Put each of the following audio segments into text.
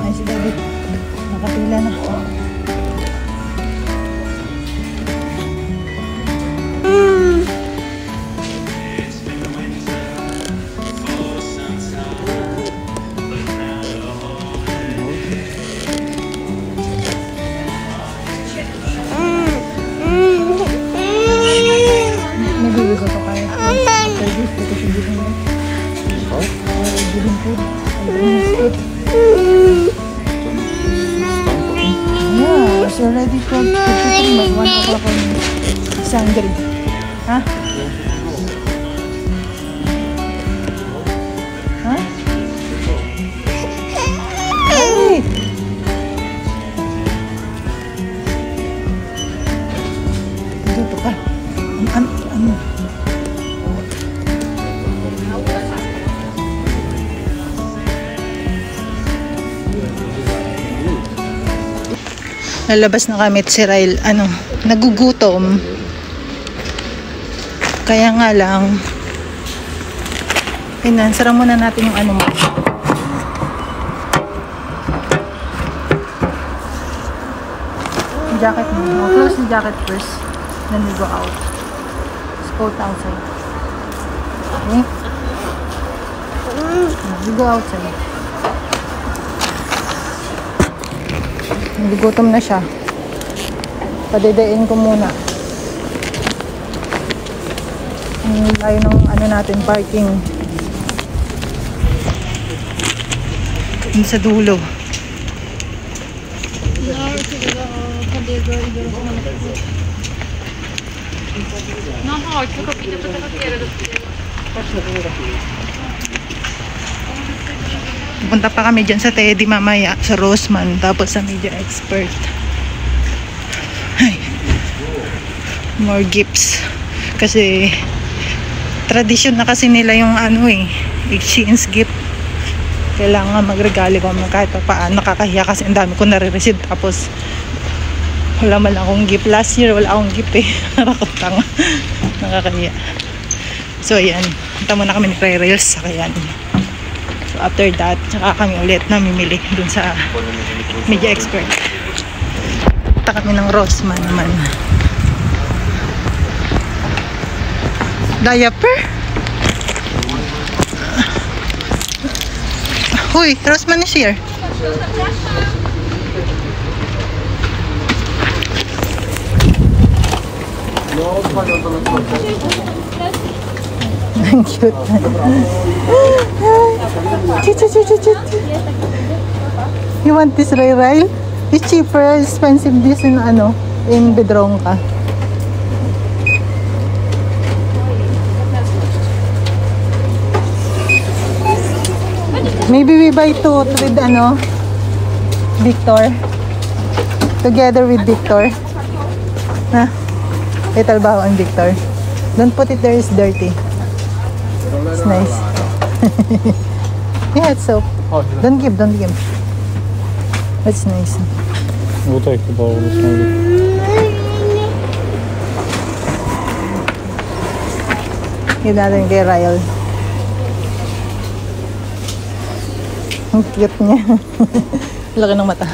Ay, si David. Nakapila na. Nagugusto ko kayo. Service, ito si Giving mo. Giving food. Yeah, it's already 12:53. Mag 1 o'clock on Sunday. Ha? Ha? Hey! Dito ka. Ano? Lalabas na kami at si Ryle, nagugutom. Kaya nga lang, sara muna natin yung mo. Jacket mo. Close the jacket first. Then we go out. Let's go outside. Okay? We go outside. Nagugutom na siya. Padidain ko muna. Ang layo ng natin, parking. Yung sa dulo. Pupunta pa kami dyan sa Teddy mamaya, sa Rossmann, tapos sa Media Expert. Ay, more gifts. Kasi tradisyon na kasi nila yung exchange gift. Kailangan magregalo ko kahit pa paano. Nakakahiya kasi ang dami ko nare-receive, tapos wala man akong gift. Last year wala akong gift eh. Nakakotang. Nakakahiya. So ayan, punta muna kami ni Rails sa Kayan. So after that, saka kami ulit namimili dun sa Media Expert. Punta kami ng Rossmann naman. Diaper? Huy, Rossmann is here. Ang cute. You want this, Ray? It's cheaper, expensive this in Bedronka. Maybe we buy two with Victor. Together with Victor. Na? Ito ba ang Victor? Don't put it there, it's dirty. It's nice. Yeah, it's soap. Don't give. It's nice. We'll take the bowl this morning. Give natin kay Ryle. Ang cute niya. Laki ng mata.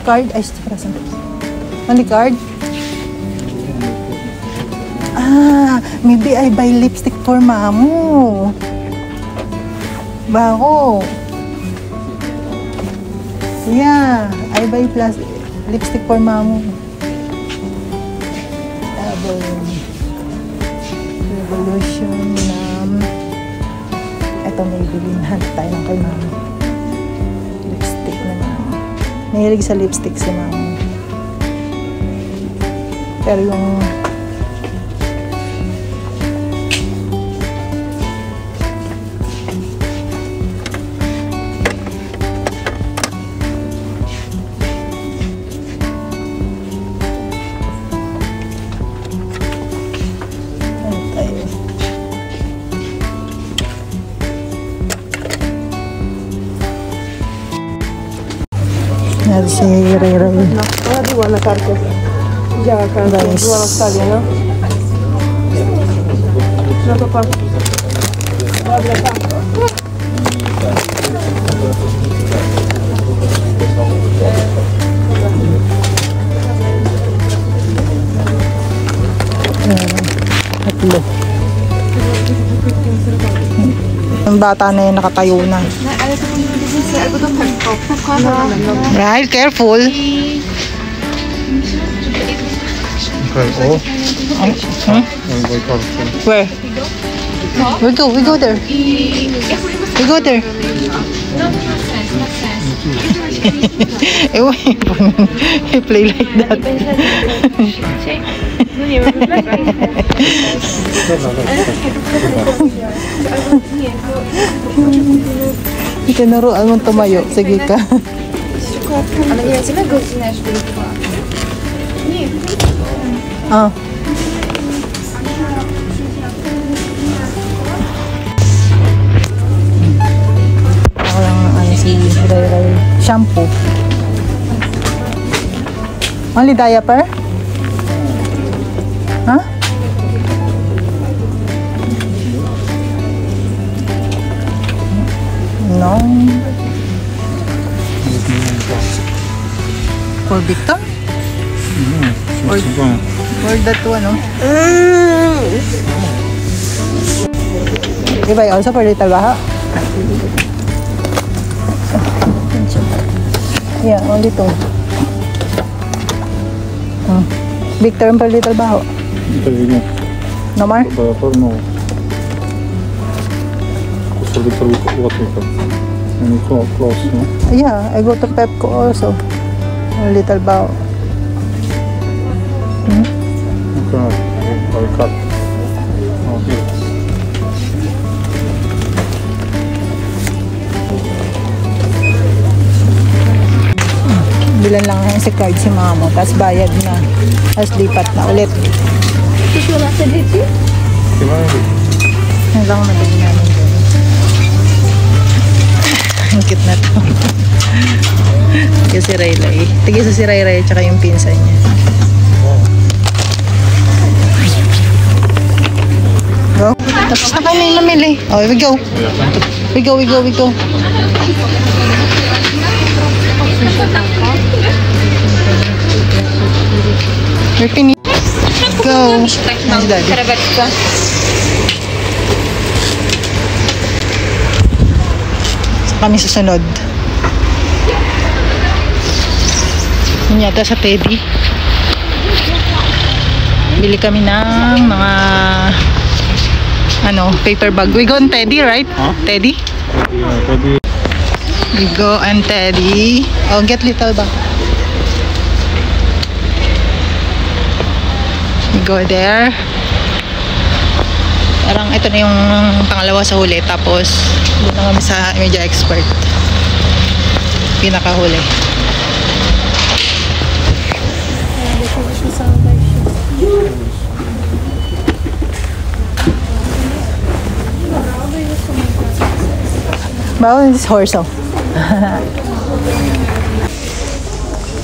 Card? Ay, prasan. Only card? Maybe I buy lipstick for Mamu. Bago. Yeah, I buy lipstick for Mamu. Revolution. Ito may bilinhan tayo ng kay Mama. Lipstick na Mama. Mahilig sa lipstick si Mama. Pero yung si Ray. Dua na kartu. Ya kan dua stali, no? Berapa, Pak? Berapa? bata na yan nakatayo na. Right, careful. Okay, oh. Hmm? Oh, my God. Where? We go there. We go there. Ewan, he play like that. Tinuruan mong tumayo. Sige ka. Она не тебя говорит, знаешь, что Ah. Ako lang ano si Ray shampoo. Only diaper? Huh? No. For Victor? Or that one, no? If I also for Little Baha? Yeah, only two. Victor and for Little Baho? Это нет. No more? Diaper, no. For Victor, what we have? Any clothes, no? Yeah, I go to Pepco also. For Little Baho. Okay, I cut. Oh, here. Bilan lang yung si card si mama, tapos bayad na. Tapos lipat na ulit. Yan lang madali namin doon. Ang cute na to. Tiga si Raylay. Tiga sa si Raylay tsaka yung pinsan niya. Go. Tapos na kami mamili. Oh, we go. We go. We're finished. Go. Nice, Daddy. So, kami susunod. Yun yata sa Teddy. Bili kami ng mga paper bag. We go on Teddy, right? Huh? Teddy? Yeah, Teddy. We go on Teddy. Oh, get little bag. We go there. Parang ito na yung pangalawa sa huli. Tapos, doon na kami sa media expert. Pinakahuli. Bawal this horse, oh.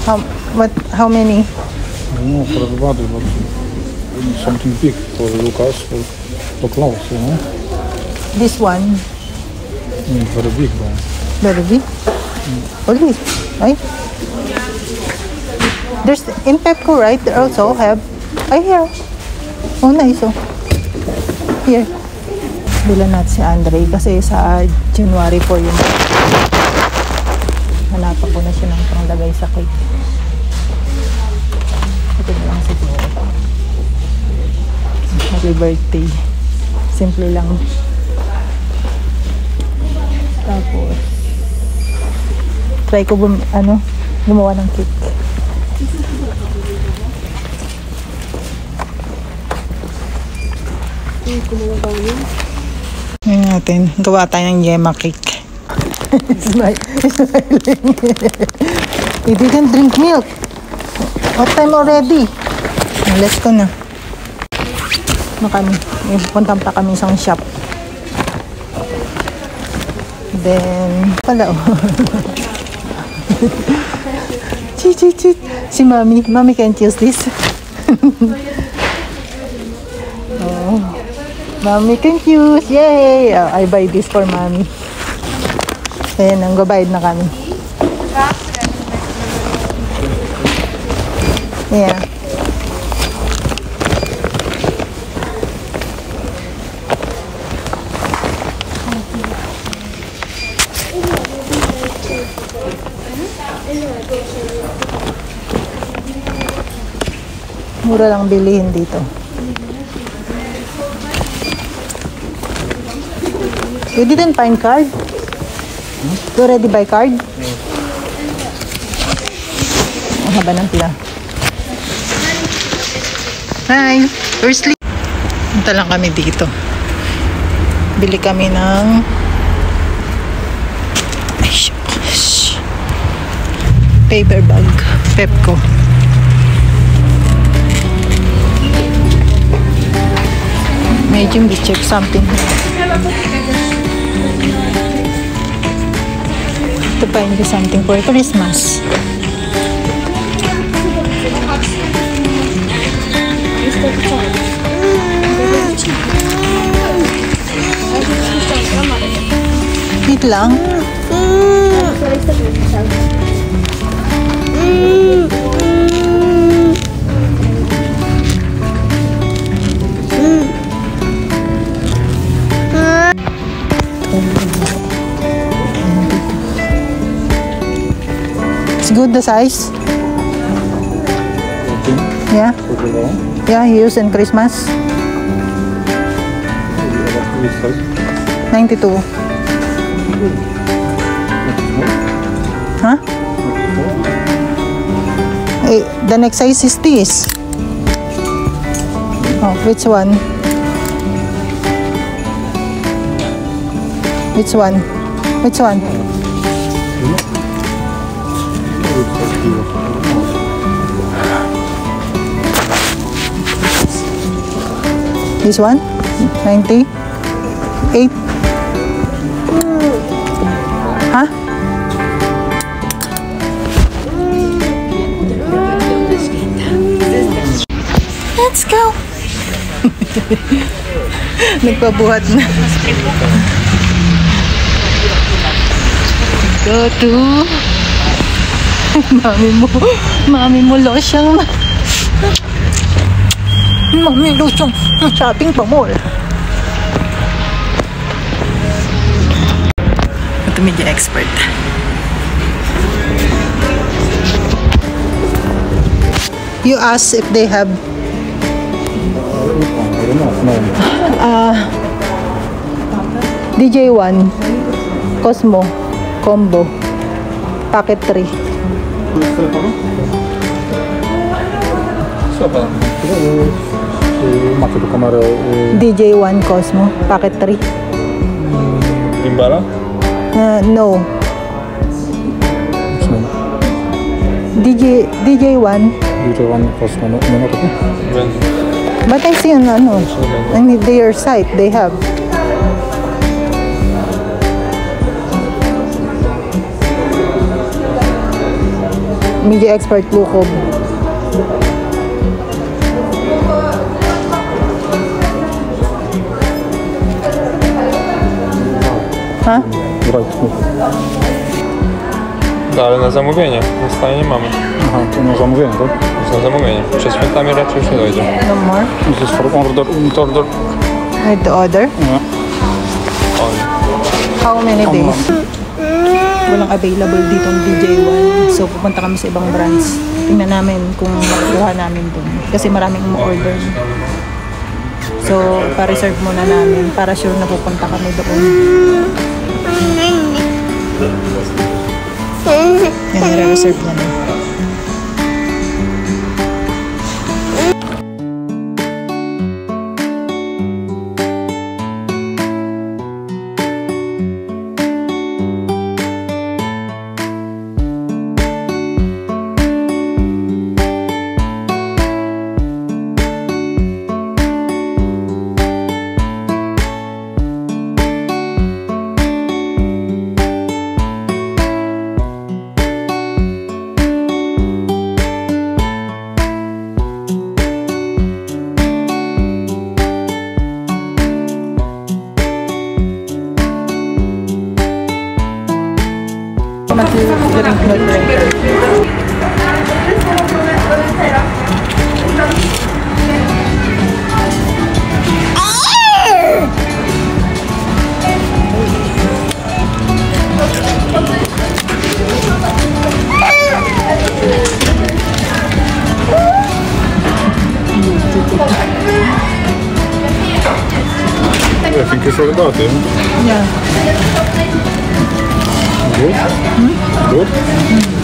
How many? No, for everybody, but something big for Lucas, for Klaus, you know? This one. Very big, though. Very big. Only, right? There's in Pepco, right? They also have. Here. Oh, nice, oh. Here. Bilan natin si Andre kasi sa January 4 yung hanapan ko na siya ng panglagay sa cake. Ito na lang siguro. Happy birthday. Simple lang. Tapos try ko gumawa ng cake. Ngayon natin, gawa tayo ng yema cake. Smiling. You didn't drink milk. What time already? Let's go na. Puntan pa kami isang shop. Then, pala oh. Chit. Si Mommy. Mommy can't use this. Oh. Mommy can use. Yay! Oh, I buy this for Mommy. Ayan, nanggabayad na kami. Yeah. Mura lang bilihin dito. You didn't find card? You already buy card? Ang haba ng pila. Hi! We're sleep. Punta lang kami dito. Bili kami ng paper bag. Pepco. Medyo check something. To find something for Christmas. Wait lang. It's good the size? Yeah? Yeah, you use in Christmas? 92. Huh? Hey, the next size is this. Oh, which one? Which one? Which one? This one? 98? Huh? Let's go! Nagpabuhat na. Go to Mami mo losyang Mami losyang shopping pa mall. Ito media expert. You ask if they have DJ1 Cosmo combo packet 3. DJ1 Cosmo packet 3. Gimbala? No. DJ1 DJ1 Cosmo no to. But I see on their site they have. Media expert Lukob. Ha? Ale na zamówienie. Na stanie nie mamy. Aha, to na zamówienie, tak? Na zamówienie. Przed świętami raczej już nie dojdzie. No more? This is for order. With the order? Yeah. How many days? Walang available dito ang DJ1. So, pupunta kami sa ibang branch. Tingnan namin kung makukuha namin dun. Kasi maraming umu-order. So, pa-reserve muna namin para sure na pupunta kami doon. Yan, nire-reserve na lang. I think it's all about it. Yeah. Good? Good?